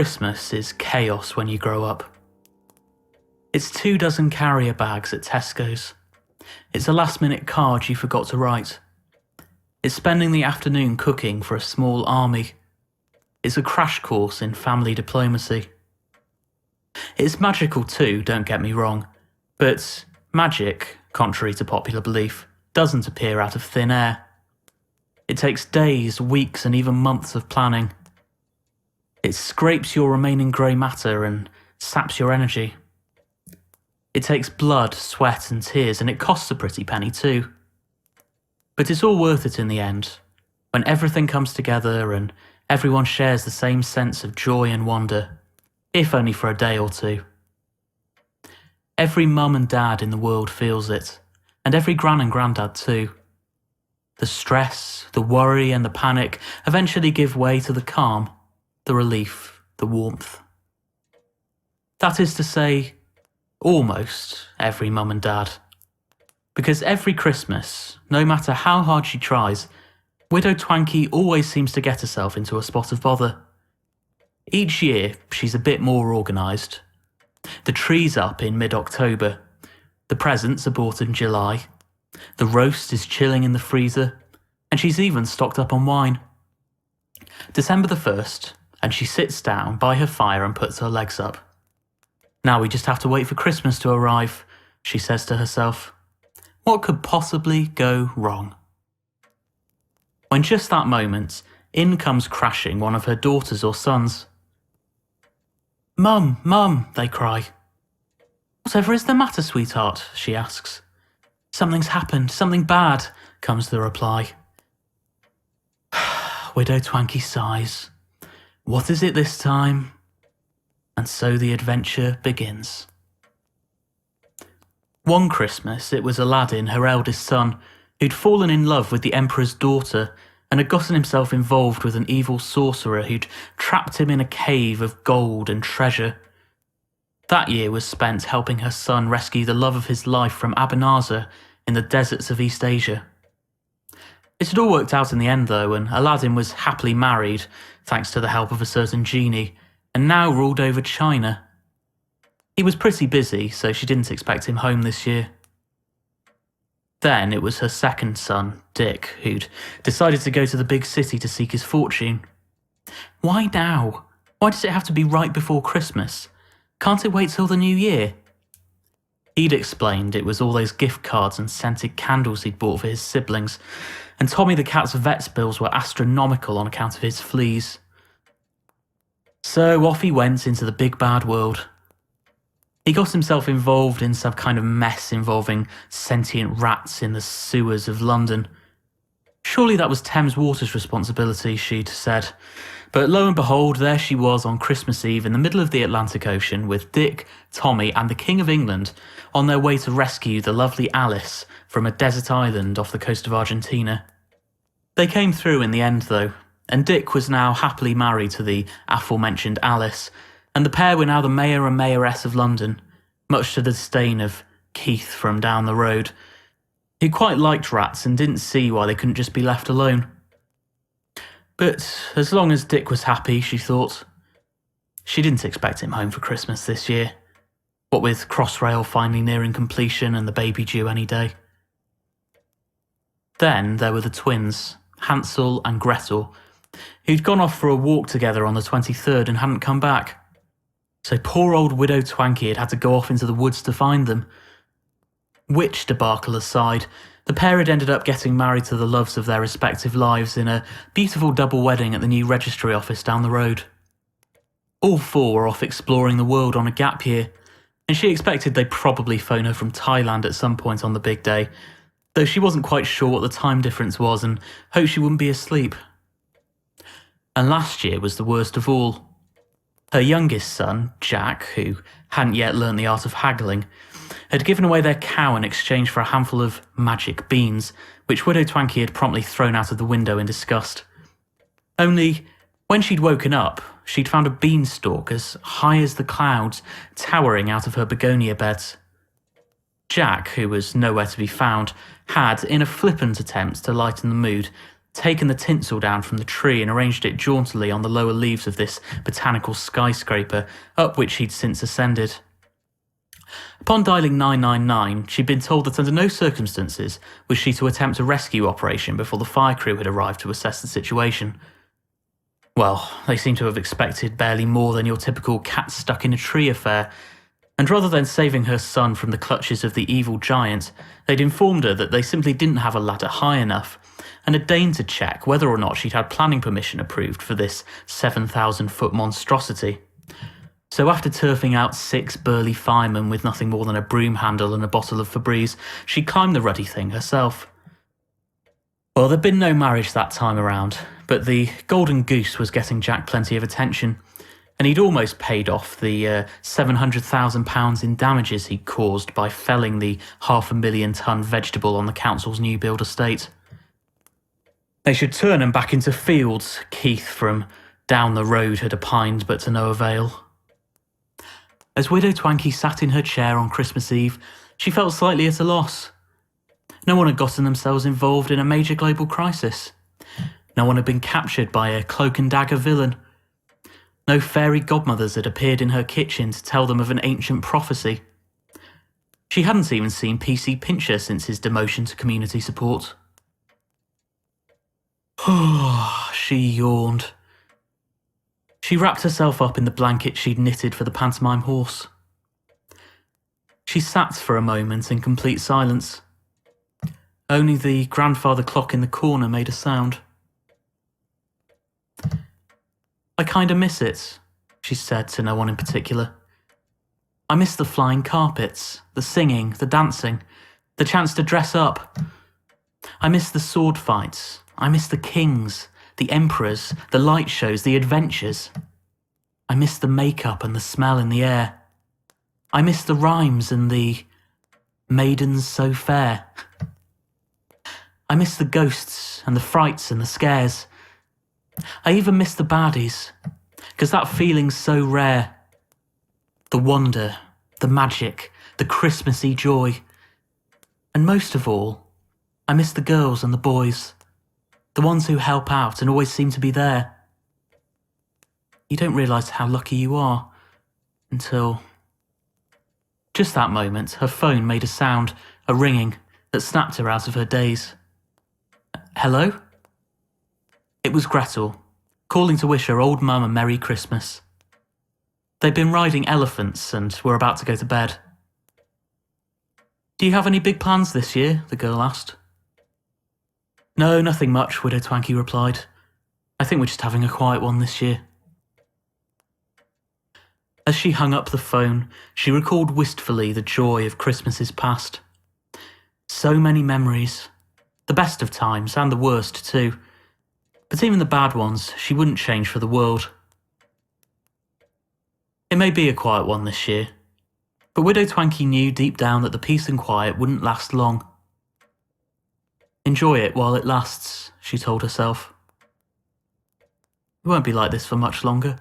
Christmas is chaos when you grow up. It's 24 carrier bags at Tesco's. It's a last-minute card you forgot to write. It's spending the afternoon cooking for a small army. It's a crash course in family diplomacy. It's magical too, don't get me wrong, but magic, contrary to popular belief, doesn't appear out of thin air. It takes days, weeks, and even months of planning. It scrapes your remaining grey matter and saps your energy. It takes blood, sweat, and tears, and it costs a pretty penny too. But it's all worth it in the end, when everything comes together and everyone shares the same sense of joy and wonder, if only for a day or two. Every mum and dad in the world feels it, and every gran and grandad too. The stress, the worry, and the panic eventually give way to the calm, the relief, the warmth. That is to say, almost every mum and dad. Because every Christmas, no matter how hard she tries, Widow Twankey always seems to get herself into a spot of bother. Each year, she's a bit more organised. The tree's up in mid-October. The presents are bought in July. The roast is chilling in the freezer, and she's even stocked up on wine. December the 1st, and she sits down by her fire and puts her legs up. Now we just have to wait for Christmas to arrive, she says to herself. What could possibly go wrong? When just that moment, in comes crashing one of her daughters or sons. "Mum, Mum," they cry. "Whatever is the matter, sweetheart?" she asks. "Something's happened, something bad," comes the reply. Widow Twankey sighs. What is it this time? And so the adventure begins. One Christmas, it was Aladdin, her eldest son, who'd fallen in love with the Emperor's daughter and had gotten himself involved with an evil sorcerer who'd trapped him in a cave of gold and treasure. That year was spent helping her son rescue the love of his life from Abanazar in the deserts of East Asia. It had all worked out in the end though, and Aladdin was happily married, thanks to the help of a certain genie, and now ruled over China. He was pretty busy, so she didn't expect him home this year. Then it was her second son, Dick, who'd decided to go to the big city to seek his fortune. Why now? Why does it have to be right before Christmas? Can't it wait till the new year? He'd explained it was all those gift cards and scented candles he'd bought for his siblings, and Tommy the cat's vet's bills were astronomical on account of his fleas. So off he went into the big bad world. He got himself involved in some kind of mess involving sentient rats in the sewers of London. Surely that was Thames Water's responsibility, she'd said. But lo and behold, there she was on Christmas Eve in the middle of the Atlantic Ocean with Dick, Tommy and the King of England on their way to rescue the lovely Alice from a desert island off the coast of Argentina. They came through in the end though, and Dick was now happily married to the aforementioned Alice, and the pair were now the mayor and mayoress of London, much to the disdain of Keith from down the road, who quite liked rats and didn't see why they couldn't just be left alone. But as long as Dick was happy, she thought. She didn't expect him home for Christmas this year, what with Crossrail finally nearing completion and the baby due any day. Then there were the twins, Hansel and Gretel, who'd gone off for a walk together on the 23rd and hadn't come back. So poor old Widow Twankey had to go off into the woods to find them. Which debacle aside, the pair had ended up getting married to the loves of their respective lives in a beautiful double wedding at the new registry office down the road. All four were off exploring the world on a gap year, and she expected they'd probably phone her from Thailand at some point on the big day, though she wasn't quite sure what the time difference was and hoped she wouldn't be asleep. And last year was the worst of all. Her youngest son, Jack, who hadn't yet learnt the art of haggling, had given away their cow in exchange for a handful of magic beans, which Widow Twankey had promptly thrown out of the window in disgust. Only, when she'd woken up, she'd found a beanstalk as high as the clouds towering out of her begonia beds. Jack, who was nowhere to be found, had, in a flippant attempt to lighten the mood, taken the tinsel down from the tree and arranged it jauntily on the lower leaves of this botanical skyscraper, up which he'd since ascended. Upon dialing 999, she'd been told that under no circumstances was she to attempt a rescue operation before the fire crew had arrived to assess the situation. Well, they seem to have expected barely more than your typical cat stuck in a tree affair, and rather than saving her son from the clutches of the evil giant, they'd informed her that they simply didn't have a ladder high enough, and had deigned to check whether or not she'd had planning permission approved for this 7,000-foot monstrosity. So after turfing out 6 burly firemen with nothing more than a broom handle and a bottle of Febreze, she climbed the ruddy thing herself. Well, there'd been no marriage that time around, but the golden goose was getting Jack plenty of attention, and he'd almost paid off the £700,000 in damages he'd caused by felling the 500,000-ton vegetable on the council's new build estate. They should turn 'em back into fields, Keith from down the road had opined, but to no avail. As Widow Twankey sat in her chair on Christmas Eve, she felt slightly at a loss. No one had gotten themselves involved in a major global crisis. No one had been captured by a cloak-and-dagger villain. No fairy godmothers had appeared in her kitchen to tell them of an ancient prophecy. She hadn't even seen PC Pincher since his demotion to community support. She yawned. She wrapped herself up in the blanket she'd knitted for the pantomime horse. She sat for a moment in complete silence. Only the grandfather clock in the corner made a sound. I kinda miss it, she said to no one in particular. I miss the flying carpets, the singing, the dancing, the chance to dress up. I miss the sword fights. I miss the kings, the emperors, the light shows, the adventures. I miss the makeup and the smell in the air. I miss the rhymes and the maidens so fair. I miss the ghosts and the frights and the scares. I even miss the baddies, 'cause that feeling's so rare. The wonder, the magic, the Christmassy joy. And most of all, I miss the girls and the boys, the ones who help out and always seem to be there. You don't realise how lucky you are until... Just that moment, her phone made a sound, a ringing, that snapped her out of her daze. Hello? It was Gretel, calling to wish her old mum a Merry Christmas. They'd been riding elephants and were about to go to bed. Do you have any big plans this year? The girl asked. No, nothing much, Widow Twankey replied. I think we're just having a quiet one this year. As she hung up the phone, she recalled wistfully the joy of Christmases past. So many memories. The best of times, and the worst too. But even the bad ones, she wouldn't change for the world. It may be a quiet one this year, but Widow Twankey knew deep down that the peace and quiet wouldn't last long. Enjoy it while it lasts, she told herself. It won't be like this for much longer.